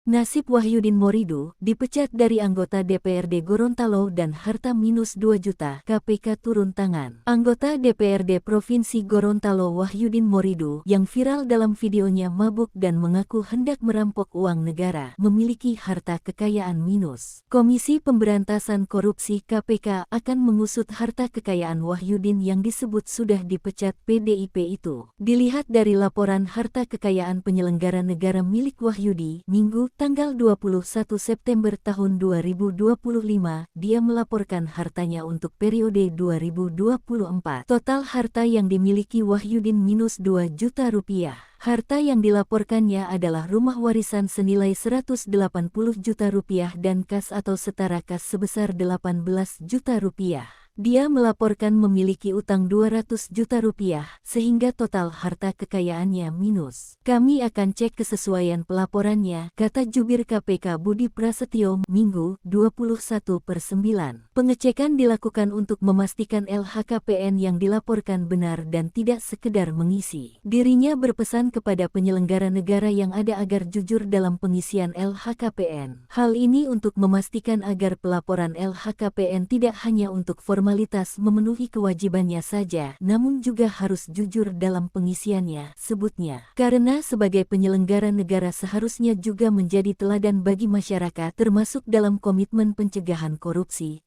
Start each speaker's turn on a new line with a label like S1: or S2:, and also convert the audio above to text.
S1: Nasib Wahyudin Morido, dipecat dari anggota DPRD Gorontalo dan harta minus 2 juta, KPK turun tangan. Anggota DPRD Provinsi Gorontalo Wahyudin Morido, yang viral dalam videonya mabuk dan mengaku hendak merampok uang negara, memiliki harta kekayaan minus. Komisi Pemberantasan Korupsi KPK akan mengusut harta kekayaan Wahyudin yang disebut sudah dipecat PDIP itu. Dilihat dari laporan harta kekayaan penyelenggara negara milik Wahyudi, Minggu, tanggal 21 September tahun 2025, dia melaporkan hartanya untuk periode 2024. Total harta yang dimiliki Wahyudin minus 2 juta rupiah. Harta yang dilaporkannya adalah rumah warisan senilai 180 juta rupiah dan kas atau setara kas sebesar 18 juta rupiah. Dia melaporkan memiliki utang 200 juta rupiah, sehingga total harta kekayaannya minus. Kami akan cek kesesuaian pelaporannya, kata jubir KPK Budi Prasetyo, Minggu, 21/9. Pengecekan dilakukan untuk memastikan LHKPN yang dilaporkan benar dan tidak sekedar mengisi. Dirinya berpesan kepada penyelenggara negara yang ada agar jujur dalam pengisian LHKPN. Hal ini untuk memastikan agar pelaporan LHKPN tidak hanya untuk formalitas memenuhi kewajibannya saja, namun juga harus jujur dalam pengisiannya, sebutnya. Karena sebagai penyelenggara negara seharusnya juga menjadi teladan bagi masyarakat, termasuk dalam komitmen pencegahan korupsi.